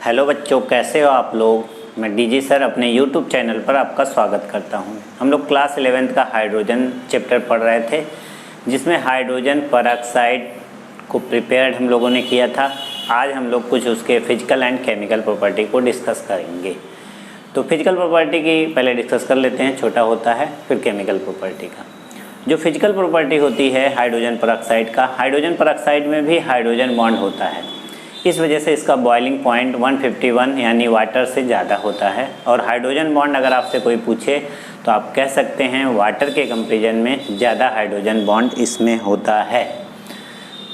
Hello बच्चों, कैसे हो आप लोग। मैं डीजी सर अपने यूट्यूब चैनल पर आपका स्वागत करता हूं। हम लोग क्लास 11th का हाइड्रोजन चैप्टर पढ़ रहे थे, जिसमें हाइड्रोजन परऑक्साइड को प्रिपेयर्ड हम लोगों ने किया था। आज हम लोग कुछ उसके फिजिकल एंड केमिकल प्रॉपर्टी को डिस्कस करेंगे। तो फिजिकल प्रॉपर्टी की पहले डिस्कस कर लेते हैं, छोटा होता है, फिर केमिकल प्रॉपर्टी का। जो फिजिकल प्रॉपर्टी होती है हाइड्रोजन परऑक्साइड का, हाइड्रोजन परऑक्साइड में भी हाइड्रोजन बॉन्ड होता है। इस वजह से इसका बॉइलिंग पॉइंट 151 यानी वाटर से ज़्यादा होता है। और हाइड्रोजन बॉन्ड अगर आपसे कोई पूछे तो आप कह सकते हैं वाटर के कंपेरिजन में ज़्यादा हाइड्रोजन बॉन्ड इसमें होता है,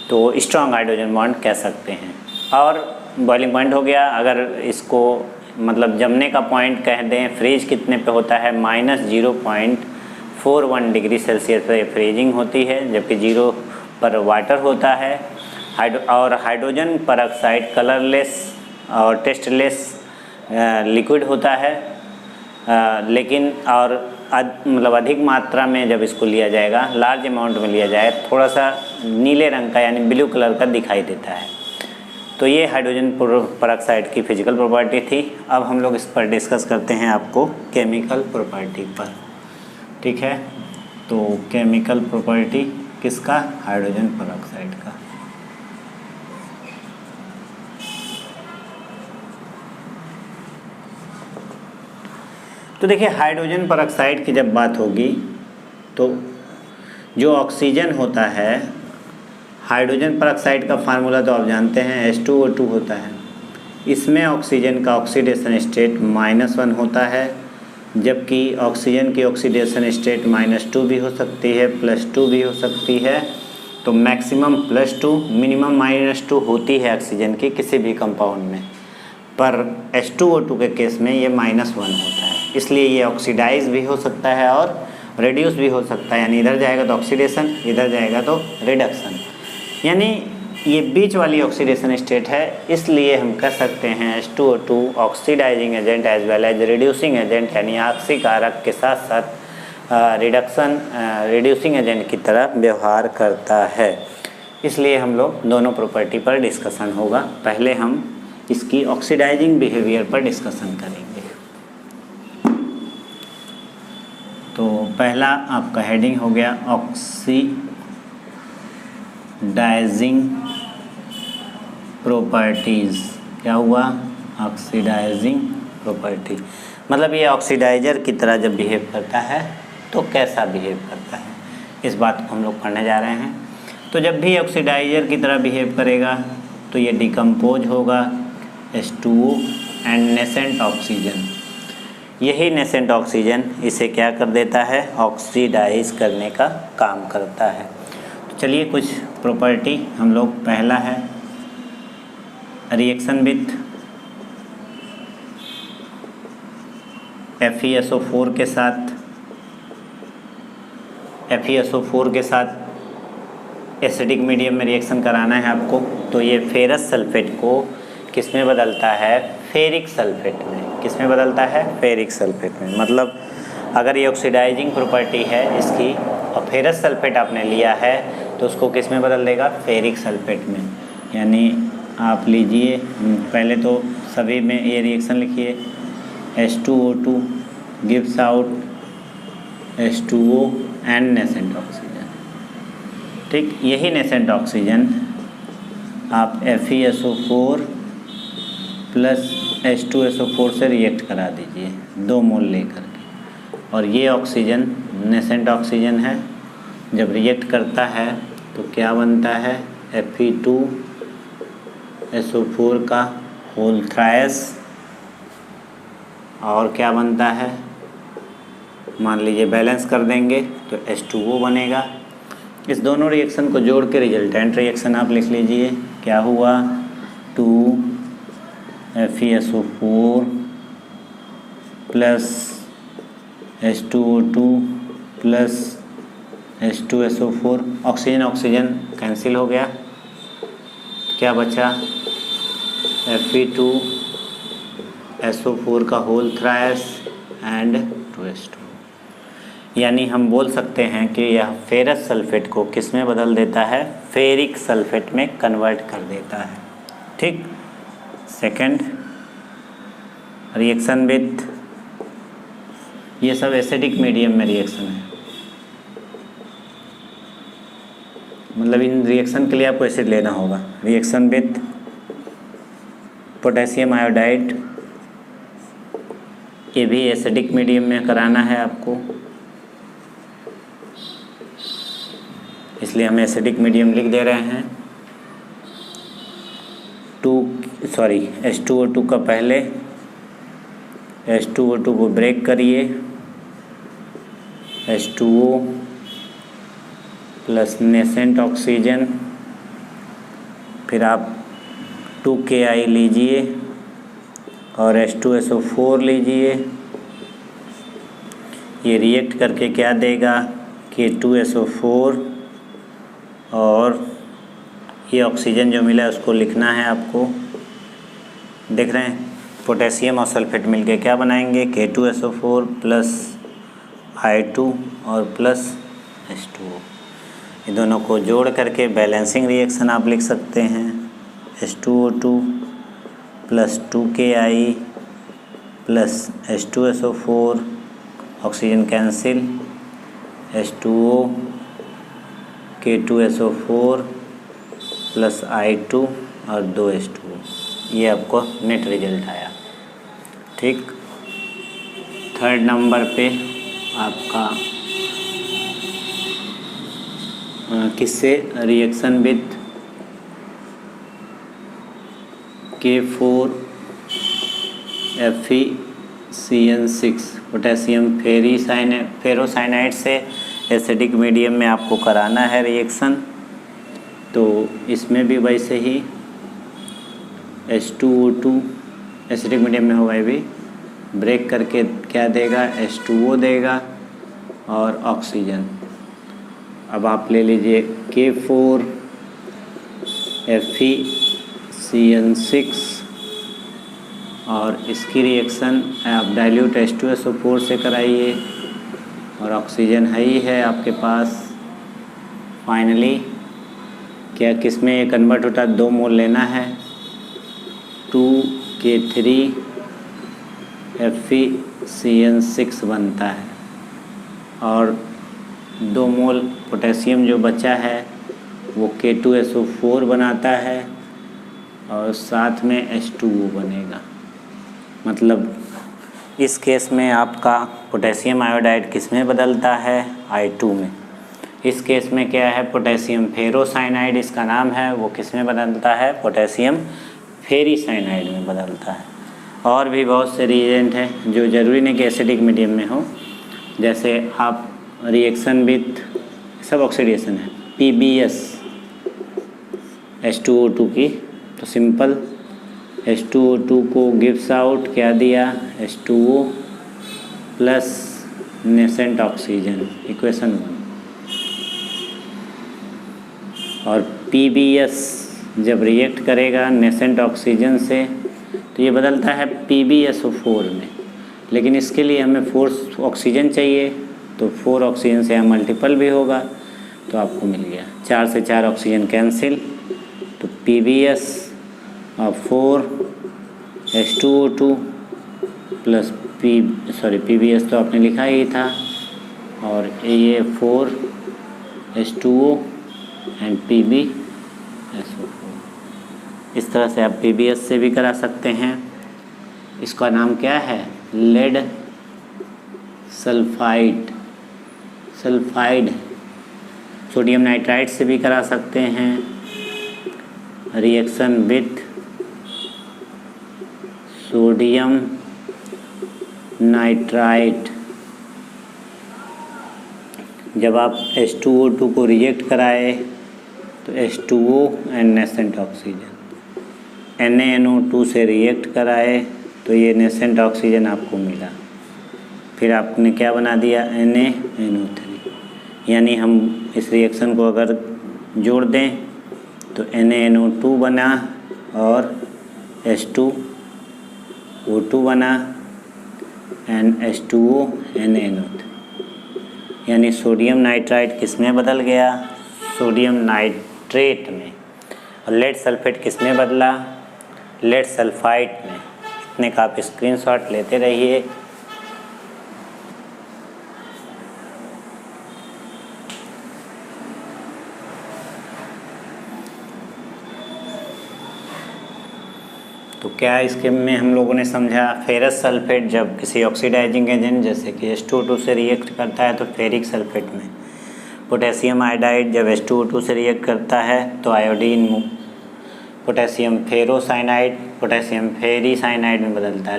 तो स्ट्रॉन्ग हाइड्रोजन बॉन्ड कह सकते हैं। और बॉइलिंग पॉइंट हो गया, अगर इसको मतलब जमने का पॉइंट कह दें, फ्रीज कितने पे होता है, -0.41 डिग्री सेल्सियस पर फ्रीजिंग होती है, जबकि 0 पर वाटर होता है। और हाइड्रोजन परऑक्साइड कलरलेस और टेस्टलेस लिक्विड होता है, लेकिन और मतलब अधिक मात्रा में जब इसको लिया जाएगा, लार्ज अमाउंट में लिया जाए, थोड़ा सा नीले रंग का यानी ब्लू कलर का दिखाई देता है। तो ये हाइड्रोजन परऑक्साइड की फिजिकल प्रॉपर्टी थी। अब हम लोग इस पर डिस्कस करते हैं आपको केमिकल प्रॉपर्टी पर, ठीक है। तो केमिकल प्रॉपर्टी किसका, हाइड्रोजन परऑक्साइड का। तो देखिए, हाइड्रोजन परऑक्साइड की जब बात होगी तो जो ऑक्सीजन होता है, हाइड्रोजन परऑक्साइड का फार्मूला तो आप जानते हैं, H2O2 होता है। इसमें ऑक्सीजन का ऑक्सीडेशन स्टेट -1 होता है, जबकि ऑक्सीजन की ऑक्सीडेशन स्टेट -2 भी हो सकती है, +2 भी हो सकती है। तो मैक्सिमम +2, मिनिमम -2 होती है ऑक्सीजन की किसी भी कंपाउंड में, पर H2O2 के केस में ये -1 होता है। इसलिए ये ऑक्सीडाइज भी हो सकता है और रिड्यूस भी हो सकता है, यानी इधर जाएगा तो ऑक्सीडेशन, इधर जाएगा तो रिडक्शन, यानी ये बीच वाली ऑक्सीडेशन स्टेट है। इसलिए हम कह सकते हैं H2O2 oxidising agent as well as reducing agent, यानी ऑक्सीकारक के साथ साथ रिड्यूसिंग एजेंट की तरह व्यवहार करता है। इसलिए हम लोग दोनों प्रॉपर्टी पर डिस्कशन होगा। पहले हम इसकी ऑक्सीडाइजिंग बिहेवियर पर डिस्कशन करेंगे। तो पहला आपका हेडिंग हो गया ऑक्सीडाइजिंग प्रॉपर्टीज़। क्या हुआ, ऑक्सीडाइजिंग प्रॉपर्टी, मतलब ये ऑक्सीडाइजर की तरह जब बिहेव करता है तो कैसा बिहेव करता है, इस बात को हम लोग पढ़ने जा रहे हैं। तो जब भी ऑक्सीडाइजर की तरह बिहेव करेगा तो ये डिकम्पोज होगा H2O एंड नेसेंट ऑक्सीजन। यही नेसेंट ऑक्सीजन इसे क्या कर देता है, ऑक्सीडाइज करने का काम करता है। तो चलिए कुछ प्रॉपर्टी हम लोग, पहला है रिएक्शन विथ FeSO4 के साथ, FeSO4 के साथ एसिडिक मीडियम में रिएक्शन कराना है आपको। तो ये फेरस सल्फेट को किस में बदलता है, फेरिक सल्फेट में। किस में बदलता है, फेरिक सल्फेट में। मतलब अगर ये ऑक्सीडाइजिंग प्रॉपर्टी है इसकी और फेरस सल्फेट आपने लिया है तो उसको किस में बदल देगा, फेरिक सल्फेट में। यानी आप लीजिए, पहले तो सभी में ये रिएक्शन लिखिए, H2O2 gives out H2O and nascent oxygen. ठीक, यही नेसेंट ऑक्सीजन आप FeSO4 प्लस H2SO4 से रिएक्ट करा दीजिए 2 मोल लेकर के, और ये ऑक्सीजन नेसेंट ऑक्सीजन है। जब रिएक्ट करता है तो क्या बनता है, Fe2SO4 का होल थ्राइस, और क्या बनता है, मान लीजिए बैलेंस कर देंगे तो H2O बनेगा। इस दोनों रिएक्शन को जोड़ के रिजल्टेंट रिएक्शन आप लिख लीजिए। क्या हुआ, 2FeSO4 plus H2O2 plus H2SO4, oxygen oxygen cancel हो गया, क्या बचा, Fe2SO4 का होल थ्राइस एंड 2H2। यानी हम बोल सकते हैं कि यह फेरस सल्फेट को किस में बदल देता है, फेरिक सल्फेट में कन्वर्ट कर देता है। ठीक, सेकंड रिएक्शन विथ, ये सब एसिडिक मीडियम में रिएक्शन है, मतलब इन रिएक्शन के लिए आपको एसिड लेना होगा। रिएक्शन विथ पोटेशियम आयोडाइड, ये भी एसिडिक मीडियम में कराना है आपको, इसलिए हम एसिडिक मीडियम लिख दे रहे हैं। H2O2 का पहले H2O2 को ब्रेक करिए, H2O प्लस नेसेंट ऑक्सीजन, फिर आप 2KI लीजिए और H2SO4 लीजिए। ये रिएक्ट करके क्या देगा कि 2SO4 और ये ऑक्सीजन जो मिला है उसको लिखना है आपको। देख रहे हैं, पोटेशियम और सल्फेट मिलके क्या बनाएंगे, K2SO4 प्लस I2 और प्लस H2O। ये दोनों को जोड़ करके बैलेंसिंग रिएक्शन आप लिख सकते हैं। H2O2 plus 2KI plus H2SO4, oxygen cancel, H2O K2SO4 plus I2 और 2 H2O, ये आपको नेट रिजल्ट आया। ठीक, थर्ड नंबर पे आपका किससे reaction with K4FeCN6 potassium ferrocyanide से एसिडिक मीडियम में आपको कराना है रिएक्शन। तो इसमें भी वैसे ही H2O2 एसिडिक मीडियम में होगा, ये भी ब्रेक करके क्या देगा, H2O देगा और ऑक्सीजन। अब आप ले लीजिए K4FeCN6 और इसकी रिएक्शन आप डाइल्यूट H2SO4 से कराइए और ऑक्सीजन है ही है आपके पास। फाइनली क्या किस में ये कन्वर्ट होता है, 2 मोल लेना है, 2K3FeCN6 बनता है और 2 मोल पोटेशियम जो बचा है वो K2SO4 बनाता है और साथ में H2O बनेगा। मतलब इस केस में आपका पोटेशियम आयोडाइड किस में बदलता है, I2 में। इस केस में क्या है, पोटेशियम फेरोसाइनाइड इसका नाम है, वो किस में बदलता है, पोटेशियम फेरीसाइनाइड में बदलता है। और भी बहुत से रिएजेंट हैं जो ज़रूरी नहीं कि एसिडिक मीडियम में हो, जैसे आप रिएक्शन विथ सब ऑक्सीडेशन है, PbS H2O2 की, तो सिंपल H2O2 को गिव्स आउट क्या दिया, H2O plus nascent oxygen, equation 1। और PbS जब रिएक्ट करेगा नेसेंट ऑक्सीजन से तो ये बदलता है PbSO4 में, लेकिन इसके लिए हमें 4 ऑक्सीजन चाहिए, तो 4 ऑक्सीजन से यहाँ मल्टीपल भी होगा, तो आपको मिल गया 4 से 4 ऑक्सीजन कैंसिल, तो PbS और 4 H2O2 प्लस PbS तो आपने लिखा ही था, और ये 4 H2O एंड PbSO4। इस तरह से आप PbS से भी करा सकते हैं। इसका नाम क्या है, लेड सल्फाइड सोडियम नाइट्राइड से भी करा सकते हैं। रिएक्शन विथ सोडियम नाइट्राइड, जब आप H2O2 को रिएक्ट कराए तो H2O and nascent oxygen, NaNO2 से रिएक्ट कराए तो ये नेसेंट ऑक्सीजन आपको मिला, फिर आपने क्या बना दिया, NaNO3। यानी हम इस रिएक्शन को अगर जोड़ दें तो NaNO2 बना और H2O2 बना एंड H2O NaNO3, यानी सोडियम नाइट्राइड किस में बदल गया, सोडियम नाइट्रेट में। और लेड सल्फेट किस में बदला, लेड सल्फाइड में। इतने का आप स्क्रीनशॉट लेते रहिए। तो क्या इसके में हम लोगों ने समझा, फेरस सल्फेट जब किसी ऑक्सीडाइजिंग एजेंट जैसे कि H2O2 से रिएक्ट करता है तो फेरिक सल्फेट में, पोटेशियम आयोडाइड जब H2O2 से रिएक्ट करता है तो iodine potassium ferrocyanide potassium ferricyanide में बदलता है,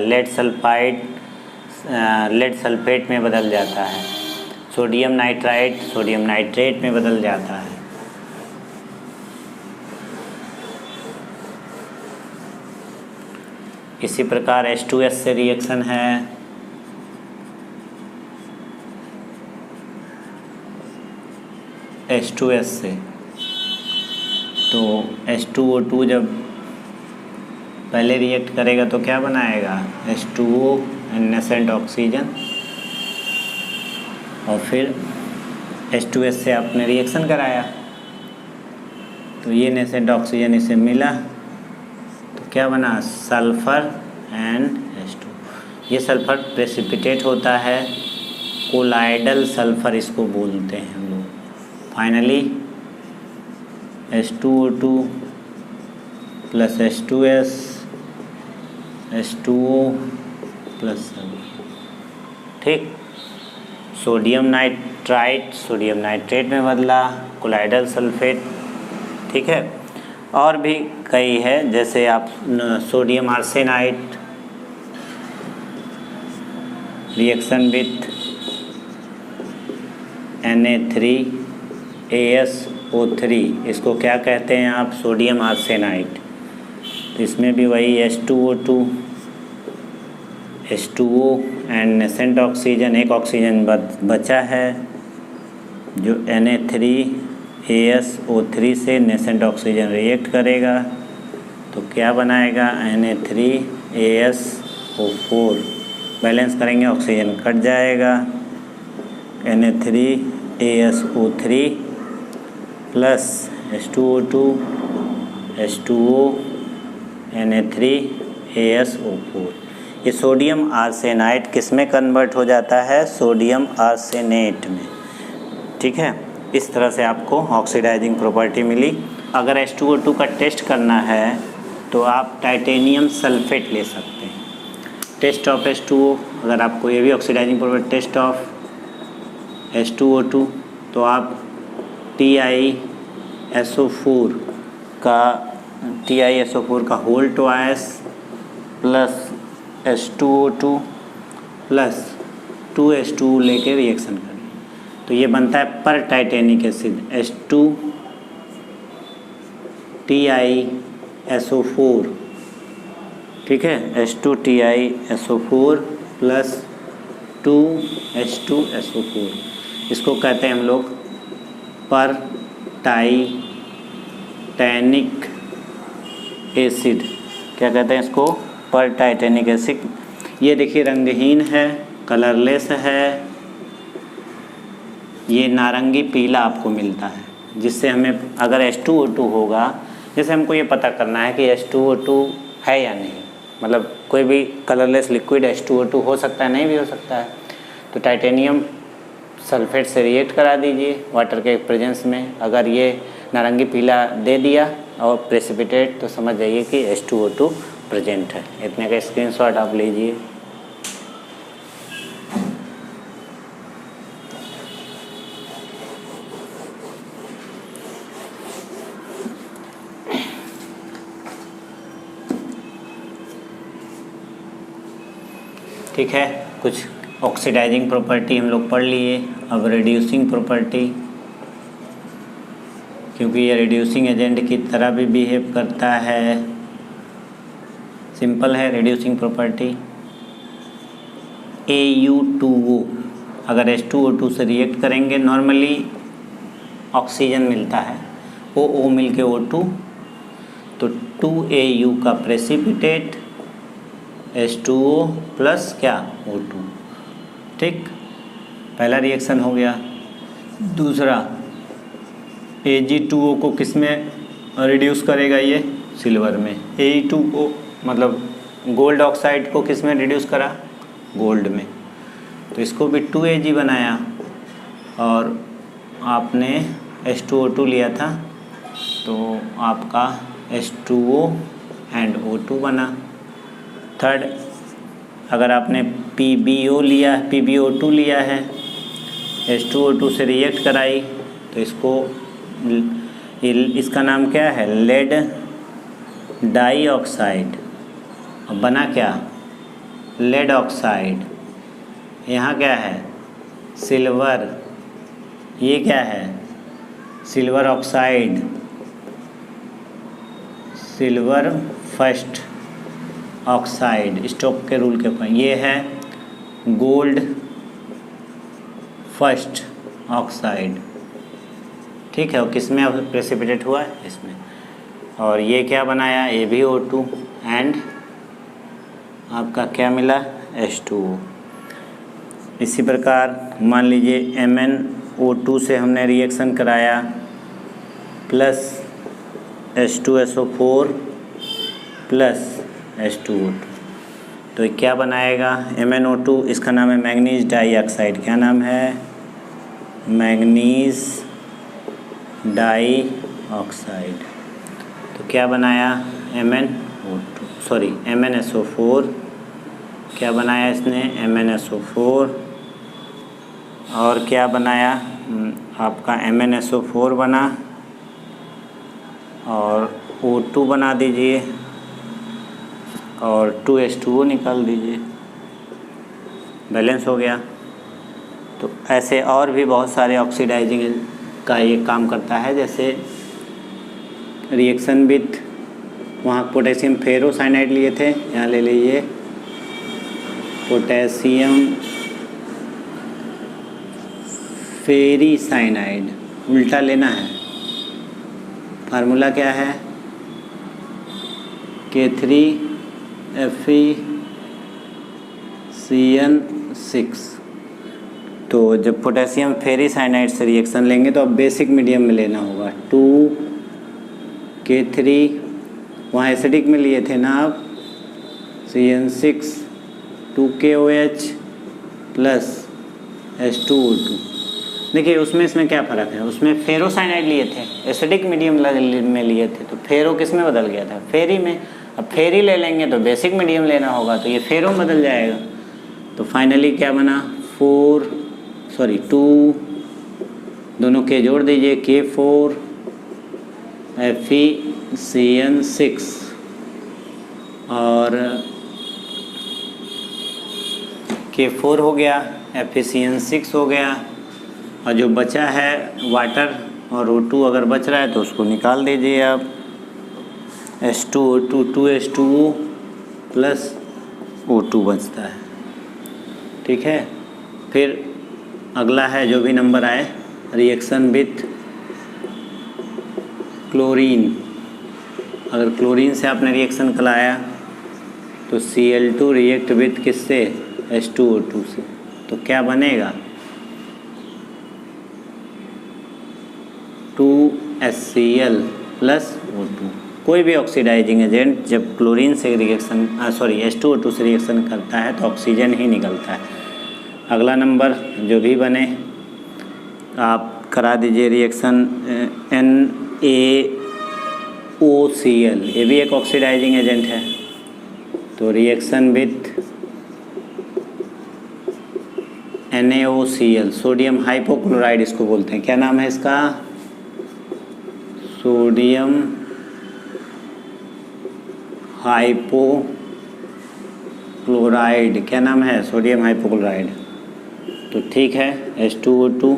लेड सल्फेट में बदल जाता है, सोडियम नाइट्राइड सोडियम नाइट्रेट में बदल जाता है। इसी प्रकार H2S से रिएक्शन है, H2S से, तो H2O2 जब पहले रिएक्ट करेगा तो क्या बनाएगा, H2O एंड नेसेंट ऑक्सीजन, और फिर H2S से आपने रिएक्शन कराया तो ये नेसेंट ऑक्सीजन इसे मिला तो क्या बना, सल्फ़र एंड H2। ये सल्फ़र प्रेसिपिटेट होता है, कोलाइडल सल्फ़र इसको बोलते हैं हम लोग। Finally H2O2 plus H2S H2O plus sulphur, ठीक। सोडियम नाइट्राइट सोडियम नाइट्रेट में बदला, कोलाइडल सल्फेट, ठीक है। और भी कई है, जैसे आप sodium arsenide reaction with Na3AsO3, इसको क्या कहते हैं आप, सोडियम आर्सेनाइड। तो इसमें भी वही H2O2 H2O and nascent oxygen, एक ऑक्सीजन बचा है जो Na3AsO3 से नेसेंट ऑक्सीजन रिएक्ट करेगा तो क्या बनाएगा, Na3AsO4, बैलेंस करेंगे ऑक्सीजन कट जाएगा, Na3AsO3 plus H2O2 H2O Na3AsO4। ये सोडियम आर्सेनाइड किस में कन्वर्ट हो जाता है, सोडियम आर्सेनेट में, ठीक है। इस तरह से आपको ऑक्सीडाइजिंग प्रॉपर्टी मिली। अगर H2O2 का टेस्ट करना है तो आप टाइटेनियम सल्फेट ले सकते हैं। टेस्ट ऑफ H2O, अगर आपको ये भी oxidising property, test of H2O2 तो आप TiSO4 का whole twice plus H2O2 plus 2H2 लेके रिएक्शन करें तो ये बनता है पर टाइटेनिक एसिड H2TiSO4, ठीक है, H2TiSO4 प्लस 2H2SO4। इसको कहते हैं हम लोग पर टाइटेनिक एसिड। क्या कहते हैं इसको, पर टाइटेनिक एसिड। ये देखिए रंगहीन है, कलरलेस है, ये नारंगी पीला आपको मिलता है, जिससे हमें अगर H2O2 होगा, जैसे हमको ये पता करना है कि H2O2 है या नहीं, मतलब कोई भी कलरलेस लिक्विड H2O2 हो सकता है, नहीं भी हो सकता है, तो टाइटेनियम सल्फेट से रिएक्ट करा दीजिए वाटर के प्रेजेंस में। अगर ये नारंगी पीला दे दिया और प्रेसिपिटेट तो समझ जाइए कि H2O2 प्रेजेंट है। इतने का स्क्रीनशॉट आप लीजिए। ठीक है, कुछ ऑक्सीडाइजिंग प्रॉपर्टी हम लोग पढ़ लिए। अब रिड्यूसिंग प्रॉपर्टी, क्योंकि ये रिड्यूसिंग एजेंट की तरह भी बिहेव करता है। सिंपल है रिड्यूसिंग प्रॉपर्टी, AU2O अगर H2O2 से रिएक्ट करेंगे, नॉर्मली ऑक्सीजन मिलता है, OO मिल के O2, तो 2AU का प्रेसिपिटेट H2O प्लस क्या, O2, ठीक, पहला रिएक्शन हो गया। दूसरा Ag2O को किस में रिड्यूस करेगा, ये सिल्वर में। Ag2O मतलब गोल्ड ऑक्साइड को किस में रिड्यूस करा, गोल्ड में, तो इसको भी 2Ag बनाया और आपने H2O2 लिया था तो आपका H2O एंड O2 बना। थर्ड, अगर आपने PbO2 लिया है, H2O2 से रिएक्ट कराई तो इसका नाम क्या है, लेड डाइऑक्साइड, और बना क्या, लेड ऑक्साइड। यहाँ क्या है, सिल्वर, ये क्या है, silver oxide, silver first oxide, Stock के रूल के अकॉर्डिंग। ये है गोल्ड फर्स्ट ऑक्साइड, ठीक है, और किस में प्रेसिपिटेट हुआ है, इसमें। और ये क्या बनाया, ये भी O2 एंड आपका क्या मिला, H2O। इसी प्रकार मान लीजिए MnO2 से हमने रिएक्शन कराया प्लस H2SO4 प्लस H2O2, तो क्या बनाएगा, MnO2, इसका नाम है मैंगनीज डाइऑक्साइड। क्या नाम है, मैंगनीज डाइऑक्साइड। तो क्या बनाया, MnSO4, क्या बनाया इसने, MnSO4, और क्या बनाया आपका MnSO4 बना, और O2 बना दीजिए और 2H2O निकाल दीजिए, बैलेंस हो गया। तो ऐसे और भी बहुत सारे ऑक्सीडाइजिंग का ये काम करता है, जैसे रिएक्शन विथ, वहाँ पोटेशियम फेरोसाइनाइड लिए थे, यहाँ ले लीजिए पोटेशियम फेरीसाइनाइड, उल्टा लेना है, फार्मूला क्या है, K3FeCN6। तो जब पोटेशियम फेरीसाइनाइड से रिएक्शन लेंगे तो अब बेसिक मीडियम में लेना होगा, 2K3, वहाँ एसिडिक में लिए थे ना आप, CN6 2KOH प्लस H2O2। देखिए उसमें इसमें क्या फ़र्क है, उसमें फेरोसाइनाइड लिए थे, एसिडिक मीडियम में लिए थे, तो फेरो किस में बदल गया था, फेरी में। अब फेरी ले लेंगे तो बेसिक मीडियम लेना होगा, तो ये फेरो बदल जाएगा। तो फाइनली क्या बना, 2, दोनों के जोड़ दीजिए, K4FeCN6 और K4 हो गया, FeCN6 हो गया, और जो बचा है वाटर और O2 अगर बच रहा है तो उसको निकाल दीजिए आप, H2O2 2H2O प्लस O2 बचता है, ठीक है। फिर अगला है जो भी नंबर आए, रिएक्शन विथ क्लोरीन। अगर क्लोरीन से आपने रिएक्शन कराया तो Cl2 रिएक्ट विथ किससे, H2O2 से, तो क्या बनेगा, 2HCl प्लस O2। कोई भी ऑक्सीडाइजिंग एजेंट जब क्लोरीन से रिएक्शन H2O2 से रिएक्शन करता है तो ऑक्सीजन ही निकलता है। अगला नंबर जो भी बने आप करा दीजिए रिएक्शन NaOCl, ये भी एक ऑक्सीडाइजिंग एजेंट है, तो reaction with NaOCl, sodium hypochloride इसको बोलते हैं। क्या नाम है इसका, सोडियम हाइपोक्लोराइड। क्या नाम है, सोडियम हाइपोक्लोराइड। तो ठीक है, H2O2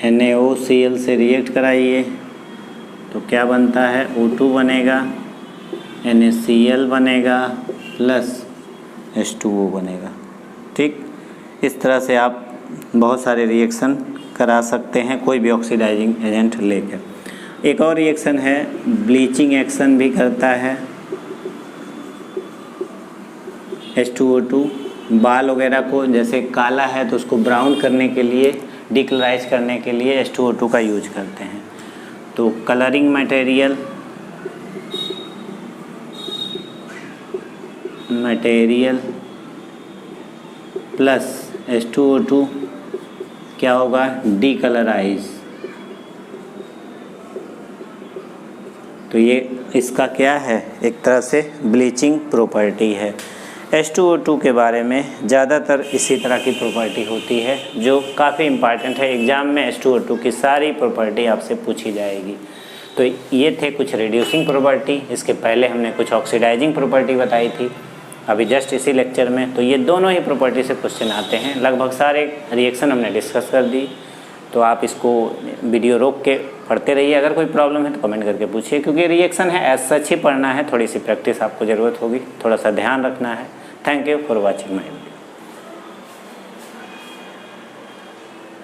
NaOCl से रिएक्ट कराइए तो क्या बनता है, O2 बनेगा, NaCl बनेगा प्लस H2O बनेगा। ठीक, इस तरह से आप बहुत सारे रिएक्शन करा सकते हैं कोई भी ऑक्सीडाइजिंग एजेंट लेकर। एक और रिएक्शन है, ब्लीचिंग एक्शन भी करता है H2O2। बाल वगैरह को जैसे काला है तो उसको ब्राउन करने के लिए, डिकलराइज करने के लिए H2O2 का यूज करते हैं। तो colouring material material plus H2O2 क्या होगा, डीकलराइज। तो ये इसका क्या है, एक तरह से ब्लीचिंग प्रॉपर्टी है। H2O2 के बारे में ज़्यादातर इसी तरह की प्रॉपर्टी होती है जो काफ़ी इम्पॉर्टेंट है। एग्ज़ाम में H2O2 की सारी प्रॉपर्टी आपसे पूछी जाएगी। तो ये थे कुछ रिड्यूसिंग प्रॉपर्टी, इसके पहले हमने कुछ ऑक्सीडाइजिंग प्रॉपर्टी बताई थी अभी जस्ट इसी लेक्चर में। तो ये दोनों ही प्रॉपर्टी से क्वेश्चन आते हैं। लगभग सारे रिएक्शन हमने डिस्कस कर दी। तो आप इसको वीडियो रोक के पढ़ते रहिए। अगर कोई प्रॉब्लम है तो कमेंट करके पूछिए, क्योंकि रिएक्शन है एज सच ही पढ़ना है, थोड़ी सी प्रैक्टिस आपको ज़रूरत होगी, थोड़ा सा ध्यान रखना है। Thank you for watching my video.